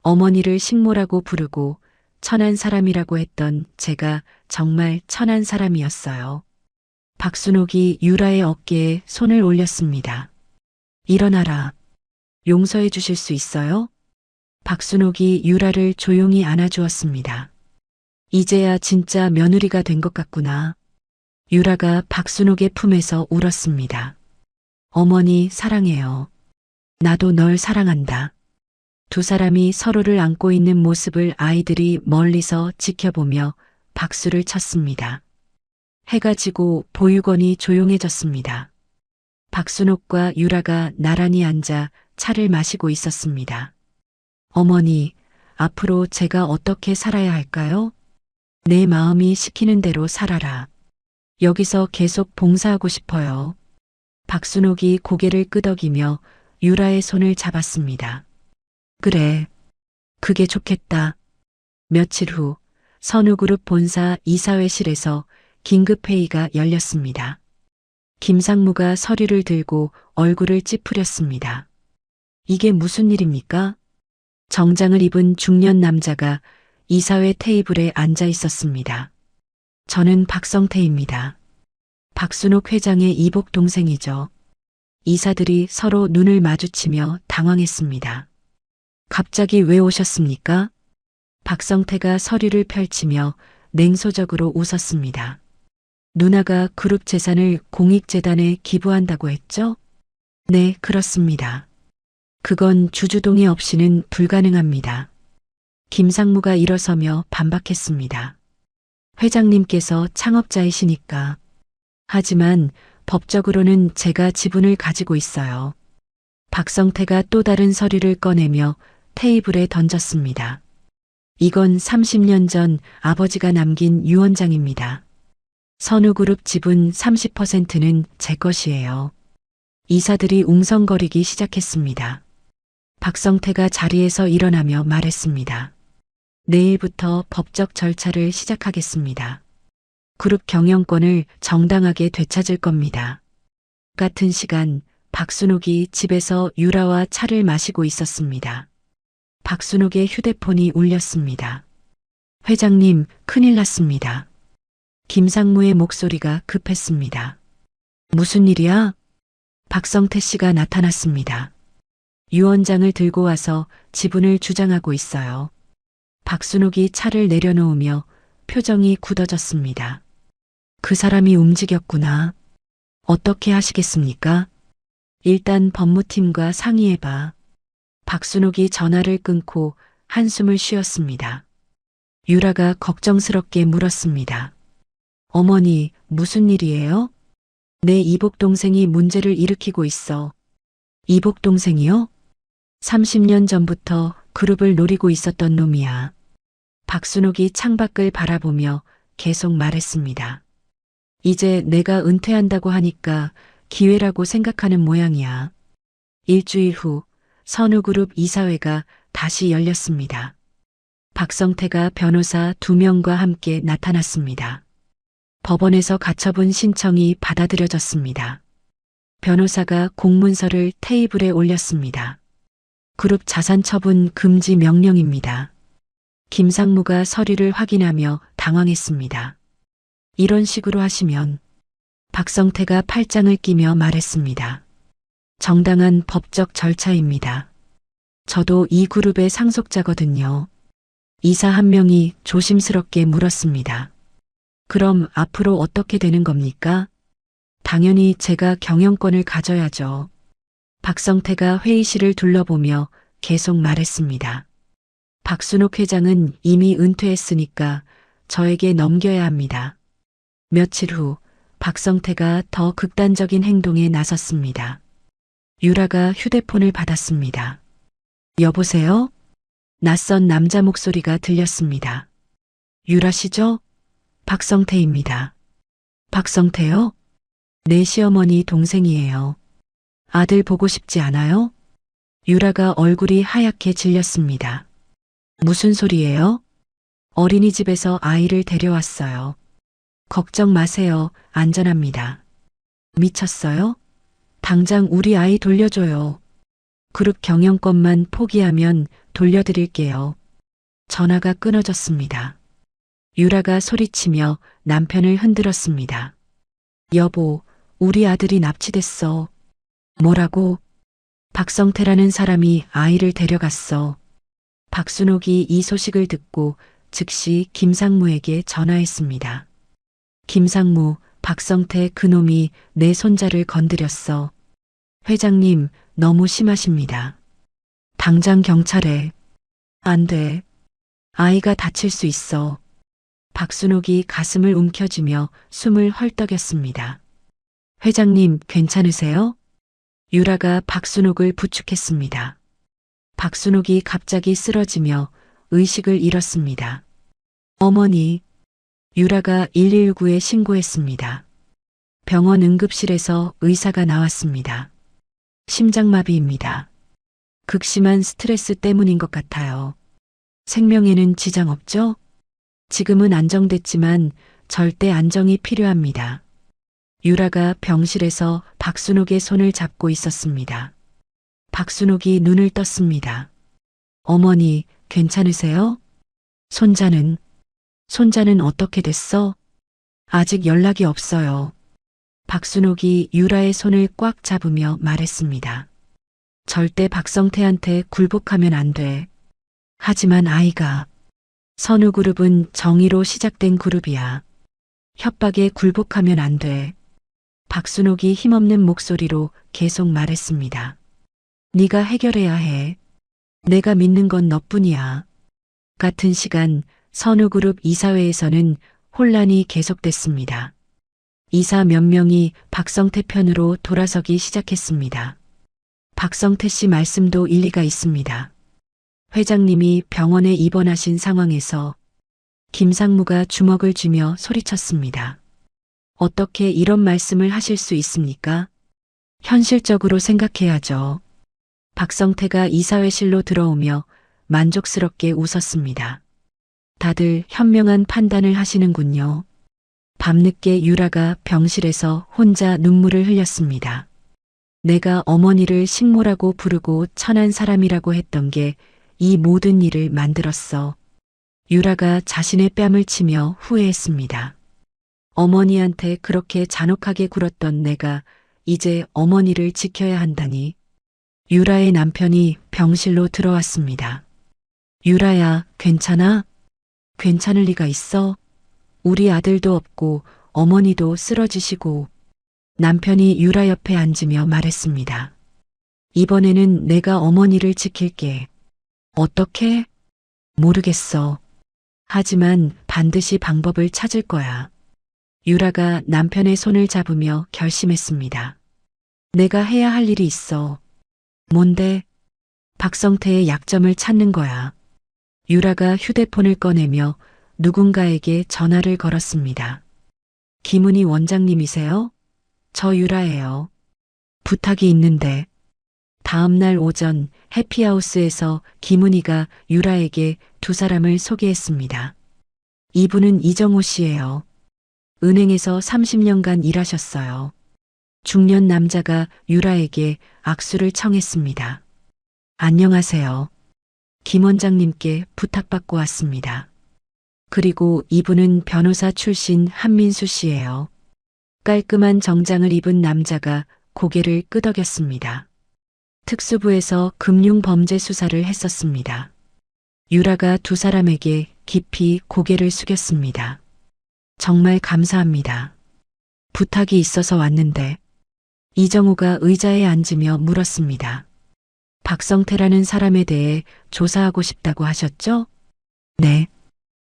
어머니를 식모라고 부르고 천한 사람이라고 했던 제가 정말 천한 사람이었어요. 박순옥이 유라의 어깨에 손을 올렸습니다. 일어나라. 용서해 주실 수 있어요? 박순옥이 유라를 조용히 안아주었습니다. 이제야 진짜 며느리가 된 것 같구나. 유라가 박순옥의 품에서 울었습니다. 어머니 사랑해요. 나도 널 사랑한다. 두 사람이 서로를 안고 있는 모습을 아이들이 멀리서 지켜보며 박수를 쳤습니다. 해가 지고 보육원이 조용해졌습니다. 박순옥과 유라가 나란히 앉아 차를 마시고 있었습니다. 어머니, 앞으로 제가 어떻게 살아야 할까요? 내 마음이 시키는 대로 살아라. 여기서 계속 봉사하고 싶어요. 박순옥이 고개를 끄덕이며 유라의 손을 잡았습니다. 그래, 그게 좋겠다. 며칠 후 선우그룹 본사 이사회실에서 긴급회의가 열렸습니다. 김상무가 서류를 들고 얼굴을 찌푸렸습니다. 이게 무슨 일입니까? 정장을 입은 중년 남자가 이사회 테이블에 앉아 있었습니다. 저는 박성태입니다. 박순옥 회장의 이복 동생이죠. 이사들이 서로 눈을 마주치며 당황했습니다. 갑자기 왜 오셨습니까? 박성태가 서류를 펼치며 냉소적으로 웃었습니다. 누나가 그룹 재산을 공익재단에 기부한다고 했죠? 네, 그렇습니다. 그건 주주동의 없이는 불가능합니다. 김상무가 일어서며 반박했습니다. 회장님께서 창업자이시니까. 하지만 법적으로는 제가 지분을 가지고 있어요. 박성태가 또 다른 서류를 꺼내며 테이블에 던졌습니다. 이건 30년 전 아버지가 남긴 유언장입니다. 선우그룹 지분 30%는 제 것이에요. 이사들이 웅성거리기 시작했습니다. 박성태가 자리에서 일어나며 말했습니다. 내일부터 법적 절차를 시작하겠습니다. 그룹 경영권을 정당하게 되찾을 겁니다. 같은 시간 박순옥이 집에서 유라와 차를 마시고 있었습니다. 박순옥의 휴대폰이 울렸습니다. 회장님, 큰일 났습니다. 김상무의 목소리가 급했습니다. 무슨 일이야? 박성태 씨가 나타났습니다. 유언장을 들고 와서 지분을 주장하고 있어요. 박순옥이 차를 내려놓으며 표정이 굳어졌습니다. 그 사람이 움직였구나. 어떻게 하시겠습니까? 일단 법무팀과 상의해봐. 박순옥이 전화를 끊고 한숨을 쉬었습니다. 유라가 걱정스럽게 물었습니다. 어머니, 무슨 일이에요? 내 이복 동생이 문제를 일으키고 있어. 이복 동생이요? 30년 전부터 그룹을 노리고 있었던 놈이야. 박순옥이 창밖을 바라보며 계속 말했습니다. 이제 내가 은퇴한다고 하니까 기회라고 생각하는 모양이야. 일주일 후 선우그룹 이사회가 다시 열렸습니다. 박성태가 변호사 2명과 함께 나타났습니다. 법원에서 가처분 신청이 받아들여졌습니다. 변호사가 공문서를 테이블에 올렸습니다. 그룹 자산 처분 금지 명령입니다. 김상무가 서류를 확인하며 당황했습니다. 이런 식으로 하시면 박성태가 팔짱을 끼며 말했습니다. 정당한 법적 절차입니다. 저도 이 그룹의 상속자거든요. 이사 한 명이 조심스럽게 물었습니다. 그럼 앞으로 어떻게 되는 겁니까? 당연히 제가 경영권을 가져야죠. 박성태가 회의실을 둘러보며 계속 말했습니다. 박순옥 회장은 이미 은퇴했으니까 저에게 넘겨야 합니다. 며칠 후 박성태가 더 극단적인 행동에 나섰습니다. 유라가 휴대폰을 받았습니다. 여보세요? 낯선 남자 목소리가 들렸습니다. 유라 씨죠? 박성태입니다. 박성태요? 내 시어머니 동생이에요. 아들 보고 싶지 않아요? 유라가 얼굴이 하얗게 질렸습니다. 무슨 소리예요? 어린이집에서 아이를 데려왔어요. 걱정 마세요. 안전합니다. 미쳤어요? 당장 우리 아이 돌려줘요. 그룹 경영권만 포기하면 돌려드릴게요. 전화가 끊어졌습니다. 유라가 소리치며 남편을 흔들었습니다. 여보, 우리 아들이 납치됐어. 뭐라고? 박성태라는 사람이 아이를 데려갔어. 박순옥이 이 소식을 듣고 즉시 김상무에게 전화했습니다. 김상무, 박성태 그놈이 내 손자를 건드렸어. 회장님, 너무 심하십니다. 당장 경찰에. 안 돼. 아이가 다칠 수 있어. 박순옥이 가슴을 움켜쥐며 숨을 헐떡였습니다. 회장님, 괜찮으세요? 유라가 박순옥을 부축했습니다. 박순옥이 갑자기 쓰러지며 의식을 잃었습니다. 어머니, 유라가 119에 신고했습니다. 병원 응급실에서 의사가 나왔습니다. 심장마비입니다. 극심한 스트레스 때문인 것 같아요. 생명에는 지장 없죠? 지금은 안정됐지만 절대 안정이 필요합니다. 유라가 병실에서 박순옥의 손을 잡고 있었습니다. 박순옥이 눈을 떴습니다. 어머니, 괜찮으세요? 손자는 어떻게 됐어? 아직 연락이 없어요. 박순옥이 유라의 손을 꽉 잡으며 말했습니다. 절대 박성태한테 굴복하면 안 돼. 하지만 아이가 선우그룹은 정의로 시작된 그룹이야. 협박에 굴복하면 안 돼. 박순옥이 힘없는 목소리로 계속 말했습니다. 네가 해결해야 해. 내가 믿는 건 너뿐이야. 같은 시간 선우그룹 이사회에서는 혼란이 계속됐습니다. 이사 몇 명이 박성태 편으로 돌아서기 시작했습니다. 박성태 씨 말씀도 일리가 있습니다. 회장님이 병원에 입원하신 상황에서 김상무가 주먹을 쥐며 소리쳤습니다. 어떻게 이런 말씀을 하실 수 있습니까? 현실적으로 생각해야죠. 박성태가 이사회실로 들어오며 만족스럽게 웃었습니다. 다들 현명한 판단을 하시는군요. 밤늦게 유라가 병실에서 혼자 눈물을 흘렸습니다. 내가 어머니를 식모라고 부르고 천한 사람이라고 했던 게 이 모든 일을 만들었어. 유라가 자신의 뺨을 치며 후회했습니다. 어머니한테 그렇게 잔혹하게 굴었던 내가 이제 어머니를 지켜야 한다니. 유라의 남편이 병실로 들어왔습니다. 유라야, 괜찮아? 괜찮을 리가 있어? 우리 아들도 없고 어머니도 쓰러지시고. 남편이 유라 옆에 앉으며 말했습니다. 이번에는 내가 어머니를 지킬게. 어떻게? 모르겠어. 하지만 반드시 방법을 찾을 거야. 유라가 남편의 손을 잡으며 결심했습니다. 내가 해야 할 일이 있어. 뭔데? 박성태의 약점을 찾는 거야. 유라가 휴대폰을 꺼내며 누군가에게 전화를 걸었습니다. 김은희 원장님이세요? 저 유라예요. 부탁이 있는데. 다음 날 오전 해피하우스에서 김은희가 유라에게 두 사람을 소개했습니다. 이분은 이정호 씨예요. 은행에서 30년간 일하셨어요. 중년 남자가 유라에게 악수를 청했습니다. 안녕하세요. 김 원장님께 부탁받고 왔습니다. 그리고 이분은 변호사 출신 한민수 씨예요. 깔끔한 정장을 입은 남자가 고개를 끄덕였습니다. 특수부에서 금융범죄 수사를 했었습니다. 유라가 두 사람에게 깊이 고개를 숙였습니다. 정말 감사합니다. 부탁이 있어서 왔는데. 이정호가 의자에 앉으며 물었습니다. 박성태라는 사람에 대해 조사하고 싶다고 하셨죠? 네.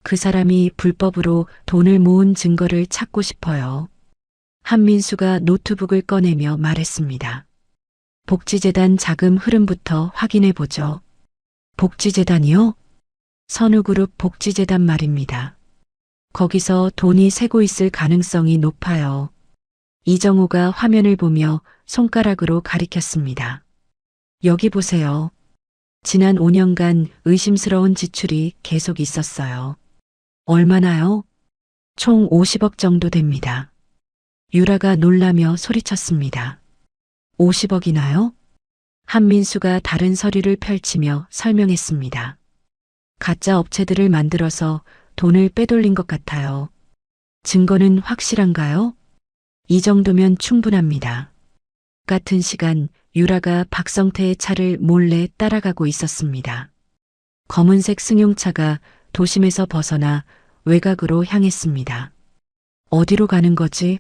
그 사람이 불법으로 돈을 모은 증거를 찾고 싶어요. 한민수가 노트북을 꺼내며 말했습니다. 복지재단 자금 흐름부터 확인해 보죠. 복지재단이요? 선우그룹 복지재단 말입니다. 거기서 돈이 새고 있을 가능성이 높아요. 이정호가 화면을 보며 손가락으로 가리켰습니다. 여기 보세요. 지난 5년간 의심스러운 지출이 계속 있었어요. 얼마나요? 총 50억 정도 됩니다. 유라가 놀라며 소리쳤습니다. 50억이나요? 한민수가 다른 서류를 펼치며 설명했습니다. 가짜 업체들을 만들어서 돈을 빼돌린 것 같아요. 증거는 확실한가요? 이 정도면 충분합니다. 같은 시간 유라가 박성태의 차를 몰래 따라가고 있었습니다. 검은색 승용차가 도심에서 벗어나 외곽으로 향했습니다. 어디로 가는 거지?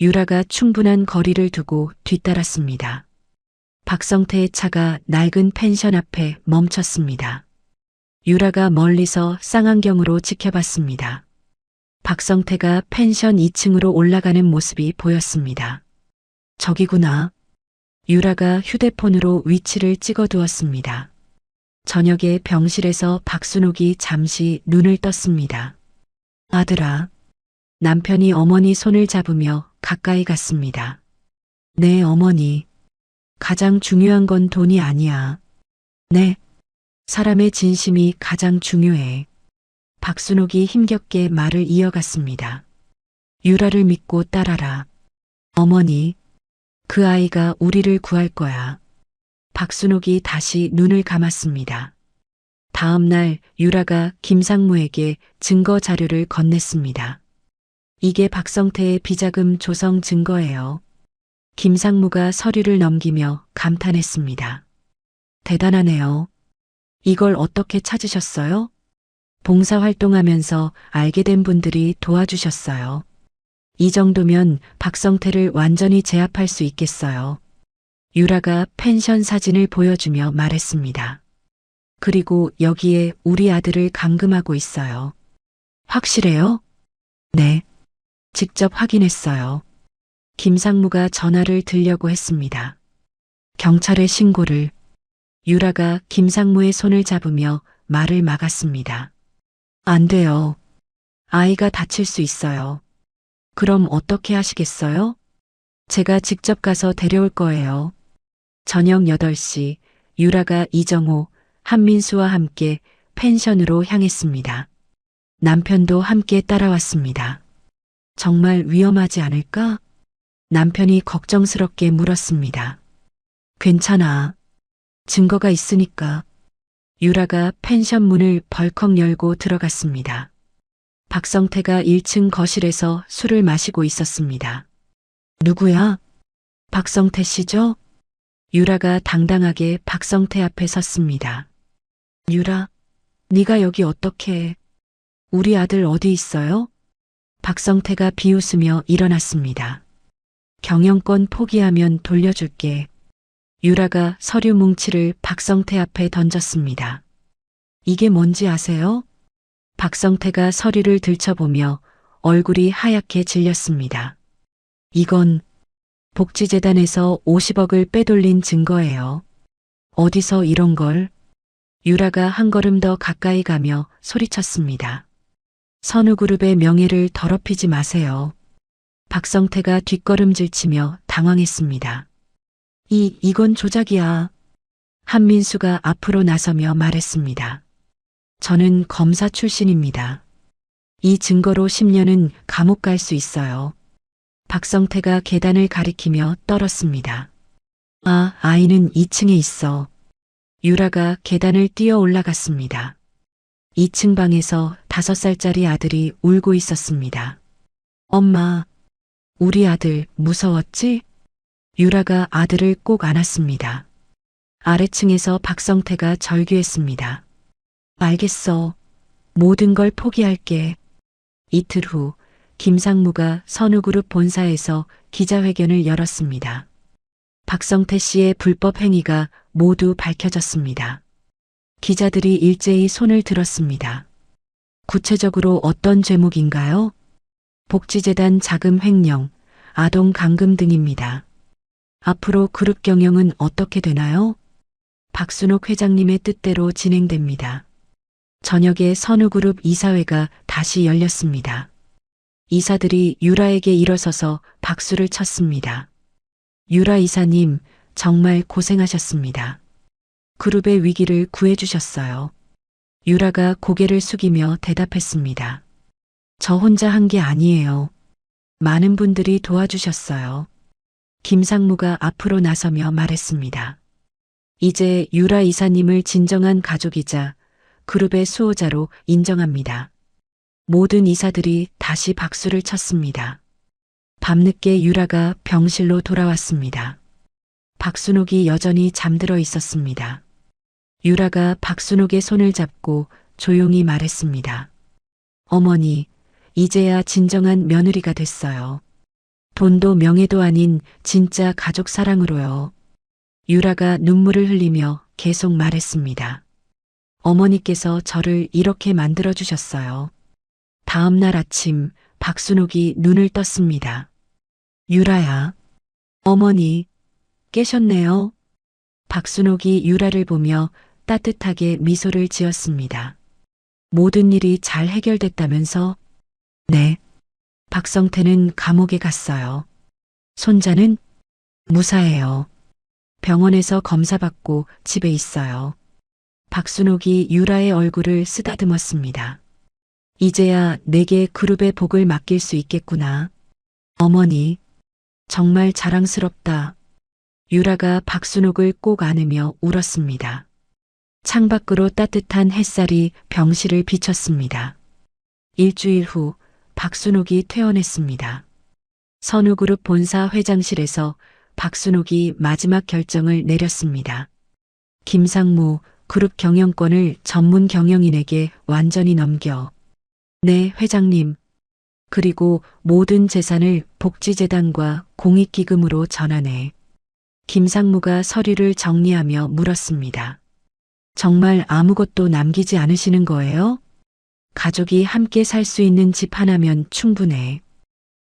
유라가 충분한 거리를 두고 뒤따랐습니다. 박성태의 차가 낡은 펜션 앞에 멈췄습니다. 유라가 멀리서 쌍안경으로 지켜봤습니다. 박성태가 펜션 2층으로 올라가는 모습이 보였습니다. 저기구나. 유라가 휴대폰으로 위치를 찍어두었습니다. 저녁에 병실에서 박순옥이 잠시 눈을 떴습니다. 아들아. 남편이 어머니 손을 잡으며 가까이 갔습니다. 네, 어머니. 가장 중요한 건 돈이 아니야. 네. 사람의 진심이 가장 중요해. 박순옥이 힘겹게 말을 이어갔습니다. 유라를 믿고 따라라. 어머니, 그 아이가 우리를 구할 거야. 박순옥이 다시 눈을 감았습니다. 다음 날 유라가 김상무에게 증거 자료를 건넸습니다. 이게 박성태의 비자금 조성 증거예요. 김상무가 서류를 넘기며 감탄했습니다. 대단하네요. 이걸 어떻게 찾으셨어요? 봉사활동하면서 알게 된 분들이 도와주셨어요. 이 정도면 박성태를 완전히 제압할 수 있겠어요. 유라가 펜션 사진을 보여주며 말했습니다. 그리고 여기에 우리 아들을 감금하고 있어요. 확실해요? 네. 직접 확인했어요. 김상무가 전화를 들려고 했습니다. 경찰에 신고를. 유라가 김상무의 손을 잡으며 말을 막았습니다. 안 돼요. 아이가 다칠 수 있어요. 그럼 어떻게 하시겠어요? 제가 직접 가서 데려올 거예요. 저녁 8시 유라가 이정호, 한민수와 함께 펜션으로 향했습니다. 남편도 함께 따라왔습니다. 정말 위험하지 않을까? 남편이 걱정스럽게 물었습니다. 괜찮아. 증거가 있으니까. 유라가 펜션 문을 벌컥 열고 들어갔습니다. 박성태가 1층 거실에서 술을 마시고 있었습니다. 누구야? 박성태 씨죠? 유라가 당당하게 박성태 앞에 섰습니다. 유라, 네가 여기 어떻게 해? 우리 아들 어디 있어요? 박성태가 비웃으며 일어났습니다. 경영권 포기하면 돌려줄게. 유라가 서류 뭉치를 박성태 앞에 던졌습니다. 이게 뭔지 아세요? 박성태가 서류를 들춰보며 얼굴이 하얗게 질렸습니다. 이건 복지재단에서 50억을 빼돌린 증거예요. 어디서 이런 걸? 유라가 한 걸음 더 가까이 가며 소리쳤습니다. 선우그룹의 명예를 더럽히지 마세요. 박성태가 뒷걸음질치며 당황했습니다. 이건 조작이야. 한민수가 앞으로 나서며 말했습니다. 저는 검사 출신입니다. 이 증거로 10년은 감옥 갈 수 있어요. 박성태가 계단을 가리키며 떨었습니다. 아이는 2층에 있어. 유라가 계단을 뛰어 올라갔습니다. 2층 방에서 5살짜리 아들이 울고 있었습니다. 엄마, 우리 아들 무서웠지? 유라가 아들을 꼭 안았습니다. 아래층에서 박성태가 절규했습니다. 알겠어. 모든 걸 포기할게. 이틀 후 김상무가 선우그룹 본사에서 기자회견을 열었습니다. 박성태 씨의 불법 행위가 모두 밝혀졌습니다. 기자들이 일제히 손을 들었습니다. 구체적으로 어떤 죄목인가요? 복지재단 자금 횡령, 아동 감금 등입니다. 앞으로 그룹 경영은 어떻게 되나요? 박순옥 회장님의 뜻대로 진행됩니다. 저녁에 선우그룹 이사회가 다시 열렸습니다. 이사들이 유라에게 일어서서 박수를 쳤습니다. 유라 이사님, 정말 고생하셨습니다. 그룹의 위기를 구해주셨어요. 유라가 고개를 숙이며 대답했습니다. 저 혼자 한 게 아니에요. 많은 분들이 도와주셨어요. 김상무가 앞으로 나서며 말했습니다. 이제 유라 이사님을 진정한 가족이자 그룹의 수호자로 인정합니다. 모든 이사들이 다시 박수를 쳤습니다. 밤늦게 유라가 병실로 돌아왔습니다. 박순옥이 여전히 잠들어 있었습니다. 유라가 박순옥의 손을 잡고 조용히 말했습니다. 어머니, 이제야 진정한 며느리가 됐어요. 돈도 명예도 아닌 진짜 가족 사랑으로요. 유라가 눈물을 흘리며 계속 말했습니다. 어머니께서 저를 이렇게 만들어주셨어요. 다음 날 아침 박순옥이 눈을 떴습니다. 유라야. 어머니, 깨셨네요. 박순옥이 유라를 보며 따뜻하게 미소를 지었습니다. 모든 일이 잘 해결됐다면서? 네. 박성태는 감옥에 갔어요. 손자는 무사해요. 병원에서 검사받고 집에 있어요. 박순옥이 유라의 얼굴을 쓰다듬었습니다. 이제야 내게 그룹의 복을 맡길 수 있겠구나. 어머니, 정말 자랑스럽다. 유라가 박순옥을 꼭 안으며 울었습니다. 창밖으로 따뜻한 햇살이 병실을 비췄습니다. 일주일 후 박순옥이 퇴원했습니다. 선우그룹 본사 회장실에서 박순옥이 마지막 결정을 내렸습니다. 김상무 그룹 경영권을 전문 경영인에게 완전히 넘겨. 네, 회장님. 그리고 모든 재산을 복지재단과 공익기금으로 전환해. 김상무가 서류를 정리하며 물었습니다. 정말 아무것도 남기지 않으시는 거예요? 가족이 함께 살 수 있는 집 하나면 충분해.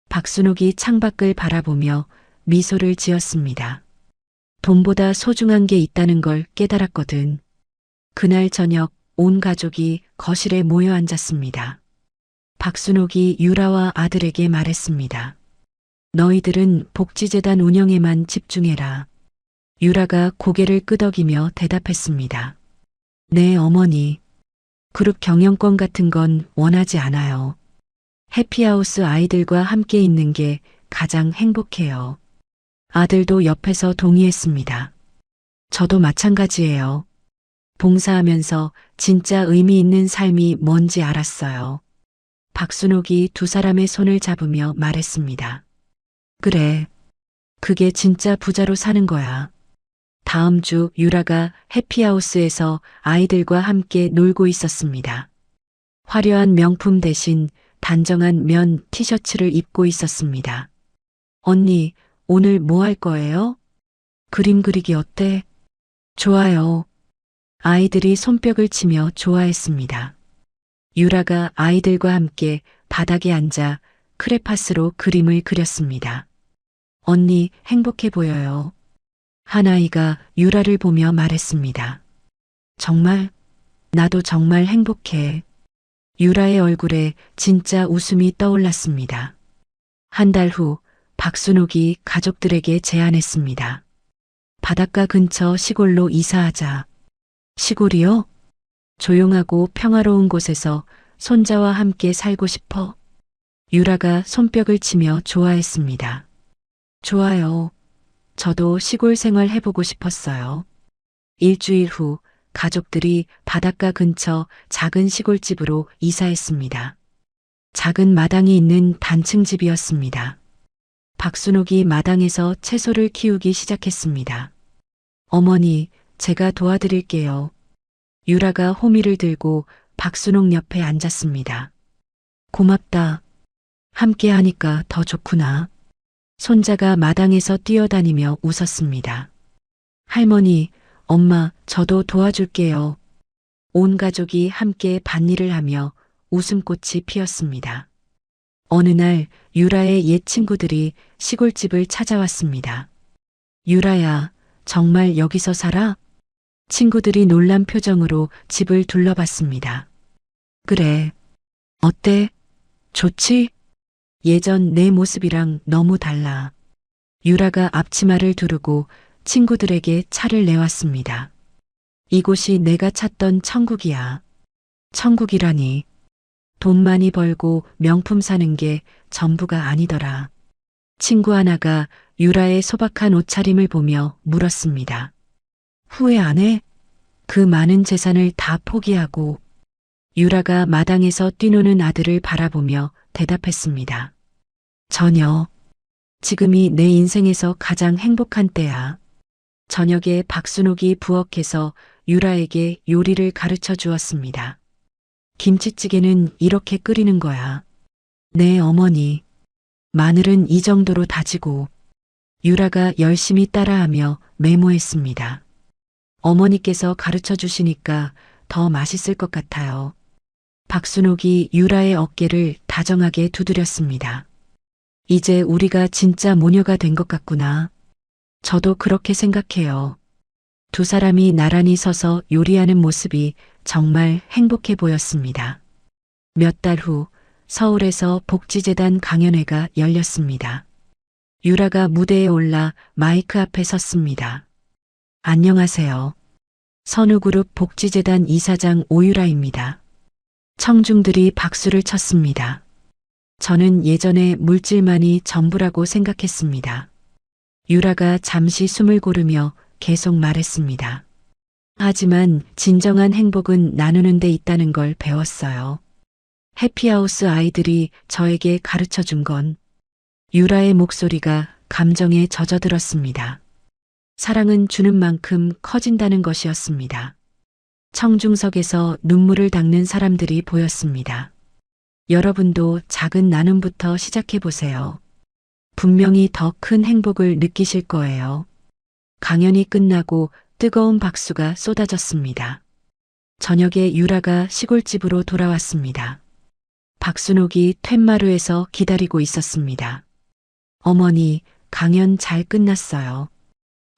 박순옥이 창밖을 바라보며 미소를 지었습니다. 돈보다 소중한 게 있다는 걸 깨달았거든. 그날 저녁 온 가족이 거실에 모여 앉았습니다. 박순옥이 유라와 아들에게 말했습니다. 너희들은 복지재단 운영에만 집중해라. 유라가 고개를 끄덕이며 대답했습니다. 네, 어머니. 그룹 경영권 같은 건 원하지 않아요. 해피하우스 아이들과 함께 있는 게 가장 행복해요. 아들도 옆에서 동의했습니다. 저도 마찬가지예요. 봉사하면서 진짜 의미 있는 삶이 뭔지 알았어요. 박순옥이 두 사람의 손을 잡으며 말했습니다. 그래. 그게 진짜 부자로 사는 거야. 다음 주 유라가 해피하우스에서 아이들과 함께 놀고 있었습니다. 화려한 명품 대신 단정한 면 티셔츠를 입고 있었습니다. 언니, 오늘 뭐 할 거예요? 그림 그리기 어때? 좋아요. 아이들이 손뼉을 치며 좋아했습니다. 유라가 아이들과 함께 바닥에 앉아 크레파스로 그림을 그렸습니다. 언니 행복해 보여요. 한 아이가 유라를 보며 말했습니다. 정말? 나도 정말 행복해. 유라의 얼굴에 진짜 웃음이 떠올랐습니다. 한 달 후 박순옥이 가족들에게 제안했습니다. 바닷가 근처 시골로 이사하자. 시골이요? 조용하고 평화로운 곳에서 손자와 함께 살고 싶어. 유라가 손뼉을 치며 좋아했습니다. 좋아요. 저도 시골 생활 해보고 싶었어요. 일주일 후 가족들이 바닷가 근처 작은 시골집으로 이사했습니다. 작은 마당이 있는 단층 집이었습니다. 박순옥이 마당에서 채소를 키우기 시작했습니다. 어머니, 제가 도와드릴게요. 유라가 호미를 들고 박순옥 옆에 앉았습니다. 고맙다. 함께 하니까 더 좋구나. 손자가 마당에서 뛰어다니며 웃었습니다. 할머니, 엄마, 저도 도와줄게요. 온 가족이 함께 밭일을 하며 웃음꽃이 피었습니다. 어느 날 유라의 옛 친구들이 시골집을 찾아왔습니다. 유라야, 정말 여기서 살아? 친구들이 놀란 표정으로 집을 둘러봤습니다. 그래. 어때? 좋지? 예전 내 모습이랑 너무 달라. 유라가 앞치마를 두르고 친구들에게 차를 내왔습니다. 이곳이 내가 찾던 천국이야. 천국이라니. 돈 많이 벌고 명품 사는 게 전부가 아니더라. 친구 하나가 유라의 소박한 옷차림을 보며 물었습니다. 후회 안 해? 그 많은 재산을 다 포기하고. 유라가 마당에서 뛰노는 아들을 바라보며 대답했습니다. 전혀. 지금이 내 인생에서 가장 행복한 때야. 저녁에 박순옥이 부엌에서 유라에게 요리를 가르쳐 주었습니다. 김치찌개는 이렇게 끓이는 거야. 네, 어머니. 마늘은 이 정도로 다지고. 유라가 열심히 따라하며 메모했습니다. 어머니께서 가르쳐 주시니까 더 맛있을 것 같아요. 박순옥이 유라의 어깨를 다정하게 두드렸습니다. 이제 우리가 진짜 모녀가 된 것 같구나. 저도 그렇게 생각해요. 두 사람이 나란히 서서 요리하는 모습이 정말 행복해 보였습니다. 몇 달 후 서울에서 복지재단 강연회가 열렸습니다. 유라가 무대에 올라 마이크 앞에 섰습니다. 안녕하세요. 선우그룹 복지재단 이사장 오유라입니다. 청중들이 박수를 쳤습니다. 저는 예전에 물질만이 전부라고 생각했습니다. 유라가 잠시 숨을 고르며 계속 말했습니다. 하지만 진정한 행복은 나누는 데 있다는 걸 배웠어요. 해피하우스 아이들이 저에게 가르쳐 준 건 유라의 목소리가 감정에 젖어들었습니다. 사랑은 주는 만큼 커진다는 것이었습니다. 청중석에서 눈물을 닦는 사람들이 보였습니다. 여러분도 작은 나눔부터 시작해 보세요. 분명히 더 큰 행복을 느끼실 거예요. 강연이 끝나고 뜨거운 박수가 쏟아졌습니다. 저녁에 유라가 시골집으로 돌아왔습니다. 박순옥이 툇마루에서 기다리고 있었습니다. 어머니, 강연 잘 끝났어요.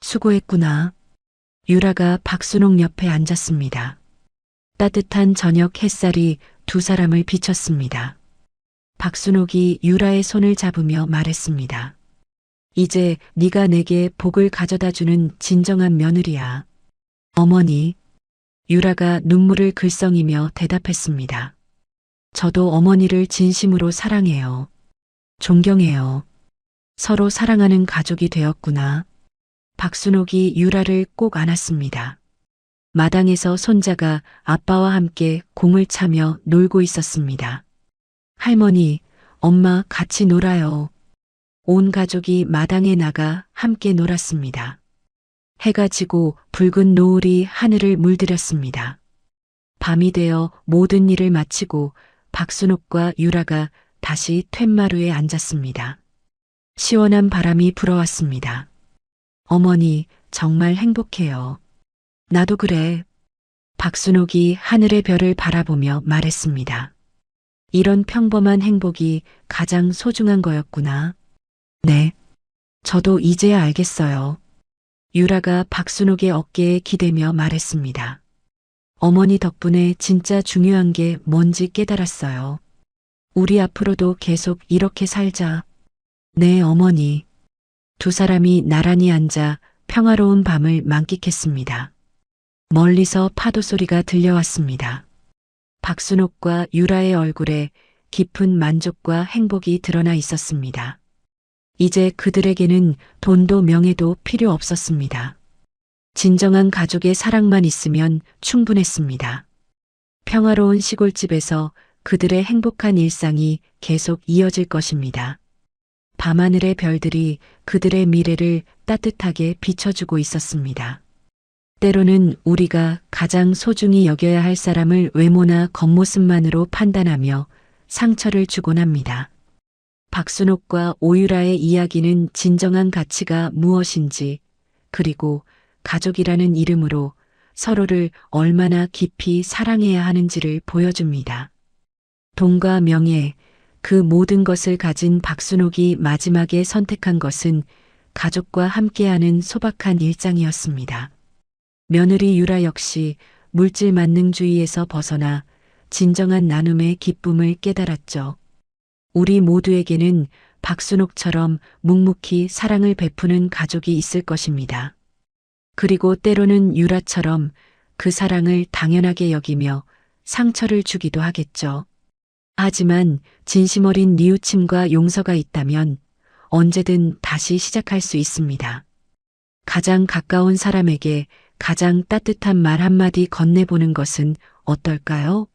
수고했구나. 유라가 박순옥 옆에 앉았습니다. 따뜻한 저녁 햇살이 두 사람을 비췄습니다. 박순옥이 유라의 손을 잡으며 말했습니다. 이제 네가 내게 복을 가져다 주는 진정한 며느리야. 어머니. 유라가 눈물을 글썽이며 대답했습니다. 저도 어머니를 진심으로 사랑해요. 존경해요. 서로 사랑하는 가족이 되었구나. 박순옥이 유라를 꼭 안았습니다. 마당에서 손자가 아빠와 함께 공을 차며 놀고 있었습니다. 할머니, 엄마 같이 놀아요. 온 가족이 마당에 나가 함께 놀았습니다. 해가 지고 붉은 노을이 하늘을 물들였습니다. 밤이 되어 모든 일을 마치고 박순옥과 유라가 다시 툇마루에 앉았습니다. 시원한 바람이 불어왔습니다. 어머니, 정말 행복해요. 나도 그래. 박순옥이 하늘의 별을 바라보며 말했습니다. 이런 평범한 행복이 가장 소중한 거였구나. 네. 저도 이제야 알겠어요. 유라가 박순옥의 어깨에 기대며 말했습니다. 어머니 덕분에 진짜 중요한 게 뭔지 깨달았어요. 우리 앞으로도 계속 이렇게 살자. 네, 어머니. 두 사람이 나란히 앉아 평화로운 밤을 만끽했습니다. 멀리서 파도 소리가 들려왔습니다. 박순옥과 유라의 얼굴에 깊은 만족과 행복이 드러나 있었습니다. 이제 그들에게는 돈도 명예도 필요 없었습니다. 진정한 가족의 사랑만 있으면 충분했습니다. 평화로운 시골집에서 그들의 행복한 일상이 계속 이어질 것입니다. 밤하늘의 별들이 그들의 미래를 따뜻하게 비춰주고 있었습니다. 때로는 우리가 가장 소중히 여겨야 할 사람을 외모나 겉모습만으로 판단하며 상처를 주곤 합니다. 박순옥과 오유라의 이야기는 진정한 가치가 무엇인지, 그리고 가족이라는 이름으로 서로를 얼마나 깊이 사랑해야 하는지를 보여줍니다. 돈과 명예, 그 모든 것을 가진 박순옥이 마지막에 선택한 것은 가족과 함께하는 소박한 일상이었습니다. 며느리 유라 역시 물질 만능주의에서 벗어나 진정한 나눔의 기쁨을 깨달았죠. 우리 모두에게는 박순옥처럼 묵묵히 사랑을 베푸는 가족이 있을 것입니다. 그리고 때로는 유라처럼 그 사랑을 당연하게 여기며 상처를 주기도 하겠죠. 하지만 진심 어린 뉘우침과 용서가 있다면 언제든 다시 시작할 수 있습니다. 가장 가까운 사람에게 가장 따뜻한 말 한마디 건네보는 것은 어떨까요?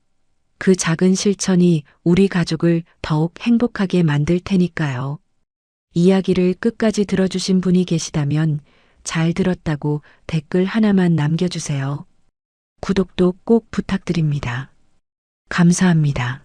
그 작은 실천이 우리 가족을 더욱 행복하게 만들 테니까요. 이야기를 끝까지 들어주신 분이 계시다면 잘 들었다고 댓글 하나만 남겨주세요. 구독도 꼭 부탁드립니다. 감사합니다.